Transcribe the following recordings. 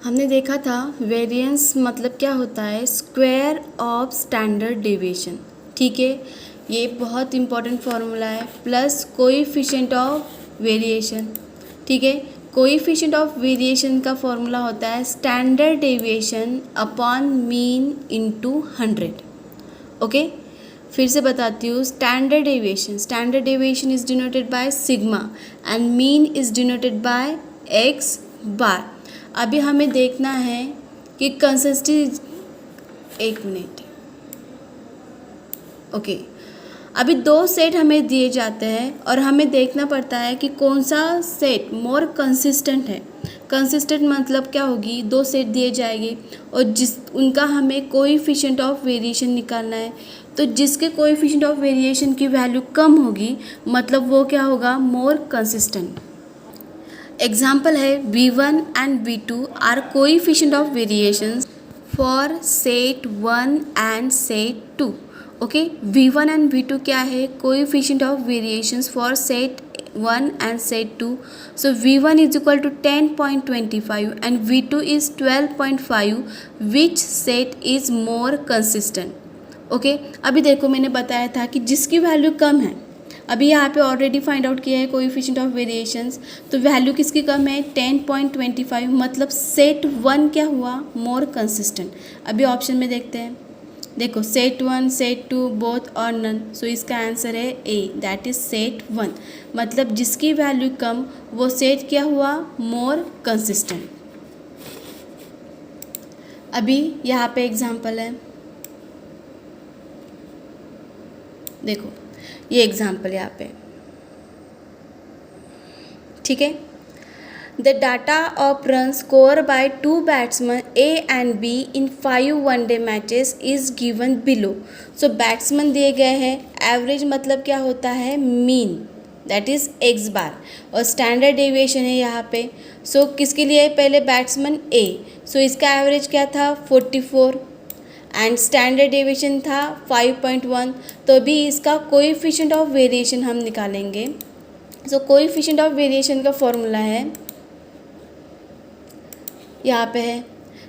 हमने देखा था वेरिएंस मतलब क्या होता है, स्क्वायर ऑफ स्टैंडर्ड डेविएशन। ठीक है, ये बहुत इंपॉर्टेंट फार्मूला है। Plus coefficient of variation. ठीक है, कोएफिशिएंट ऑफ वेरिएशन का फॉर्मूला होता है standard deviation upon mean into 100। ओके, फिर से बताती हूँ। Standard deviation is denoted by sigma and mean is denoted by x bar. अभी हमें देखना है कि कंसिस्टेंसी, एक मिनट। ओके, अभी दो सेट हमें दिए जाते हैं और हमें देखना पड़ता है कि कौन सा सेट मोर कंसिस्टेंट है। कंसिस्टेंट मतलब क्या होगी, दो सेट दिए जाएंगे और जिस उनका हमें कोएफिशिएंट ऑफ वेरिएशन निकालना है। तो जिसके कोएफिशिएंट ऑफ वेरिएशन की वैल्यू कम होगी मतलब वो क्या होगा, मोर कंसिस्टेंट। एग्जाम्पल है V1 and V2 are coefficient of variations for set 1 and set 2। Okay, V1 and V2 क्या है, coefficient of variations for set 1 and set 2. So V1 is equal to 10.25 and V2 is 12.5. Which set is more consistent? Okay, अभी देखो मैंने बताया था कि जिसकी value कम है, अभी यहाँ पे ऑलरेडी फाइंड आउट किया है कोएफिशिएंट ऑफ वेरिएशंस। तो वैल्यू किसकी कम है, 10.25, मतलब सेट 1 क्या हुआ, मोर कंसिस्टेंट। अभी ऑप्शन में देखते हैं, देखो सेट 1, सेट 2 बोथ और नन। सो इसका आंसर है ए, दैट इज सेट 1। मतलब जिसकी वैल्यू कम वो सेट क्या हुआ, मोर कंसिस्टेंट। अभी यहाँ पे एग्जांपल है, देखो ये एग्जांपल यहाँ पे, ठीक है। The data of runs scored by two batsmen A and B in 5 one-day matches is given below. So batsman दिए गए हैं, एवरेज मतलब क्या होता है, मीन, दैट इज एक्स बार, और स्टैंडर्ड डेविएशन है यहाँ पे। सो किसके लिए, पहले बैट्समैन ए, सो इसका एवरेज क्या था 44 एंड स्टैंडर्ड डेविएशन था 5.1। तो अभी इसका कोएफिशिएंट ऑफ वेरिएशन हम निकालेंगे। सो कोएफिशिएंट ऑफ वेरिएशन का फॉर्मूला है, यहाँ पे है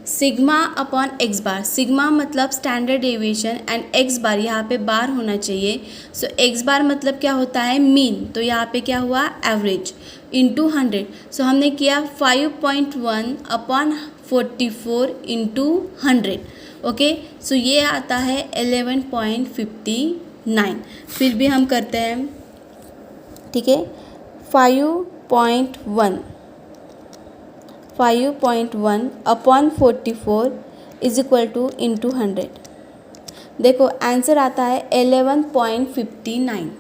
सिग्मा अपॉन एक्स बार। सिग्मा मतलब स्टैंडर्ड डेविएशन एंड एक्स बार, यहाँ पे बार होना चाहिए। सो एक्स बार मतलब क्या होता है, मीन, तो यहाँ पे क्या हुआ, एवरेज इंटू 100। सो हमने किया 5.1 अपॉन 44 इंटू 100। ओके, सो ये आता है 11.59। फिर भी हम करते हैं, ठीक है। 5.1 upon 44 is equal to into 100। देखो आंसर आता है 11.59।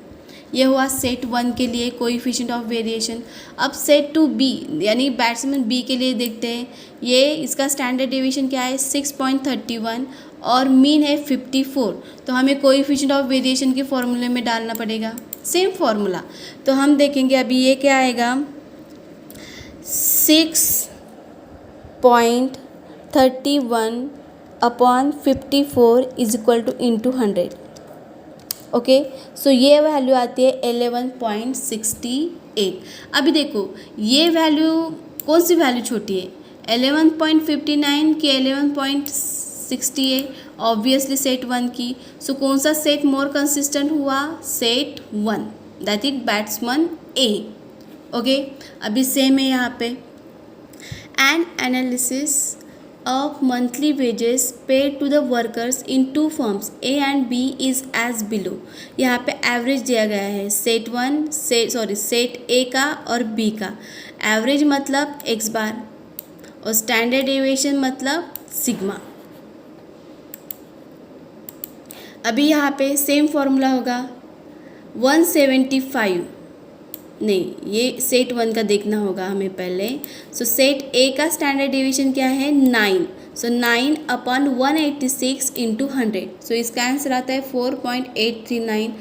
ये हुआ सेट 1 के लिए कोएफिशिएंट ऑफ वेरिएशन। अब सेट 2B यानी बैट्समैन बी के लिए देखते हैं। ये इसका स्टैंडर्ड डेविएशन क्या है, 6.31 और मीन है 54। तो हमें कोएफिशिएंट ऑफ वेरिएशन के फॉर्मूले में डालना पड़ेगा, सेम फॉर्मूला। तो हम देखेंगे अभी ये क्या आएगा, 6.31 upon 54 is equal to into 100। Okay, so ये वैल्यू आती है 11.68। अभी देखो ये वैल्यू, कौन सी वैल्यू छोटी है, 11.59 की 11.68, ऑब्वियसली सेट 1 की। सो कौन सा सेट मोर कंसिस्टेंट हुआ, set 1, that is batsman A. Okay, अभी सेम है यहाँ पे, N analysis of monthly wages paid to the workers in two firms A and B is as below. यहाँ पे एवरेज दिया गया है सेट 1 सेट ए का और बी का। एवरेज मतलब एक्स बार और स्टैंडर्ड डेविएशन मतलब सिग्मा। अभी यहाँ पे सेम फॉर्मूला होगा, 175 नहीं, ये सेट 1 का देखना होगा हमें पहले। सो सेट ए का स्टैंडर्ड डेविएशन क्या है, 9। सो 9 अपॉन 186 इंटू 100। सो इसका आंसर आता है 4.839।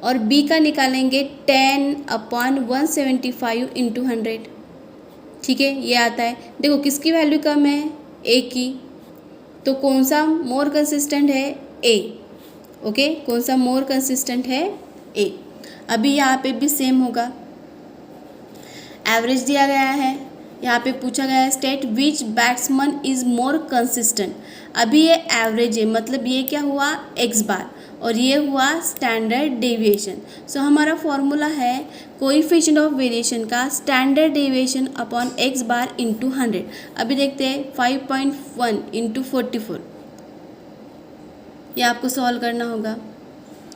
और बी का निकालेंगे 10 अपॉन 175 इंटू 100। ठीक है, ये आता है। देखो किसकी वैल्यू कम है, ए की, तो कौन सा मोर कंसिस्टेंट है, ए। ओके, कौन सा मोर कंसिस्टेंट है, ए। अभी यहाँ पे भी सेम होगा, एवरेज दिया गया है यहाँ पे पूछा गया है state which batsman is more consistent. अभी ये एवरेज है, मतलब ये क्या हुआ एक्स बार और ये हुआ स्टैंडर्ड डेविएशन। सो हमारा फॉर्मूला है कोएफिशिएंट ऑफ वेरिएशन का standard deviation upon X bar into 100। अभी देखते हैं 5.1 इंटू 44, ये आपको सॉल्व करना होगा,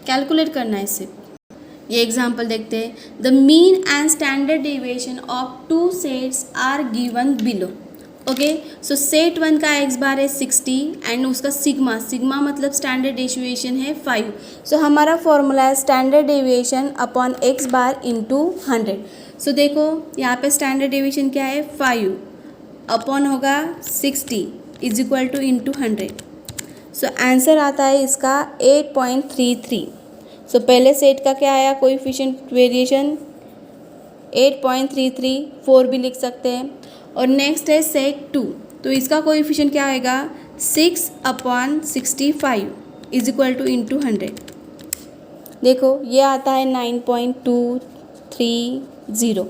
कैलकुलेट करना है इससे। ये एग्जाम्पल देखते हैं। The mean and standard deviation of two sets are given below. Okay, so set 1 का एक्स बार है 60 एंड उसका सिग्मा, सिग्मा मतलब स्टैंडर्ड डेविएशन है 5। सो हमारा फॉर्मूला है standard deviation upon X bar into 100। So देखो यहाँ पे स्टैंडर्ड डेविएशन क्या है 5 अपॉन होगा 60 is equal to into 100। So answer आता है इसका 8.33। सो पहले सेट का क्या आया कोएफिशिएंट वेरिएशन 8.33, 4 भी लिख सकते हैं। और नेक्स्ट है सेट 2, तो इसका कोएफिशिएंट क्या आएगा 6 upon 65 is equal to into 100। देखो ये आता है 9.230।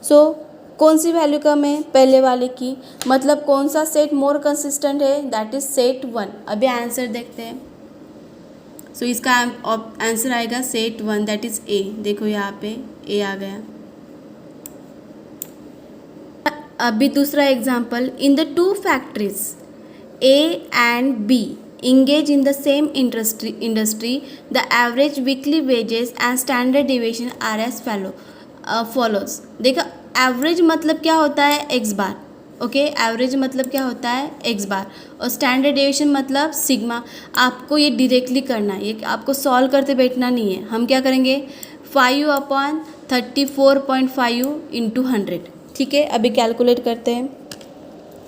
सो कौन सी वैल्यू कम है पहले वाले की, मतलब कौन सा सेट मोर कंसिस्टेंट है, दैट इज सेट 1। अभी आंसर देखते हैं। सो इसका आंसर आएगा सेट 1 दैट इज ए। देखो यहाँ पे ए आ गया। अभी दूसरा example, in the two factories A and B engage in the same industry, the average weekly wages and standard deviation are as follows। देखो एवरेज मतलब क्या होता है एक्स बार, ओके, एवरेज मतलब क्या होता है एक्स बार, और स्टैंडर्ड डेविएशन मतलब सिग्मा। आपको ये डायरेक्टली करना है, ये आपको सॉल्व करते बैठना नहीं है। हम क्या करेंगे 5 अपॉन 34.5 इंटू 100। ठीक है, अभी कैलकुलेट करते हैं।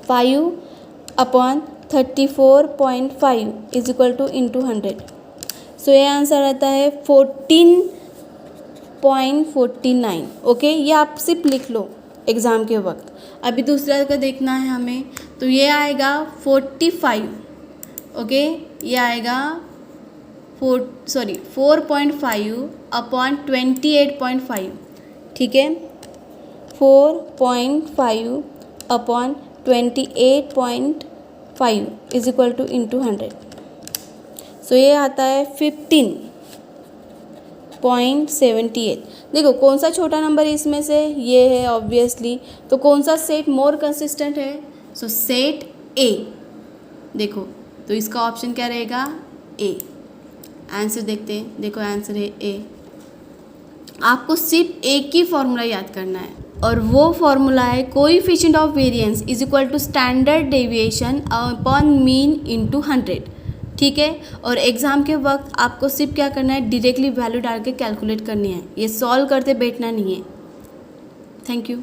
5 upon 34.5 is equal to into 100। सो ये आंसर आता है 14.49। ओके, ये आप सिर्फ लिख लो एग्ज़ाम के वक्त। अभी दूसरा का देखना है हमें, तो ये आएगा 45। ओके, ये आएगा 4.5 अपॉन 28.5। ठीक है, 4.5 upon 28.5 is equal to into 100। सो ये आता है 15.78। देखो कौन सा छोटा नंबर इसमें से, ये है ऑब्वियसली, तो कौन सा सेट मोर कंसिस्टेंट है, सो सेट ए। देखो तो इसका ऑप्शन क्या रहेगा ए। आंसर देखते हैं, देखो आंसर है ए। आपको सिर्फ एक ही फॉर्मूला याद करना है और वो फॉर्मूला है coefficient of variance is equal to standard deviation upon mean into 100। ठीक है, और एग्ज़ाम के वक्त आपको सिर्फ क्या करना है डायरेक्टली वैल्यू डाल के कैलकुलेट करनी है, ये सॉल्व करते बैठना नहीं है। Thank you.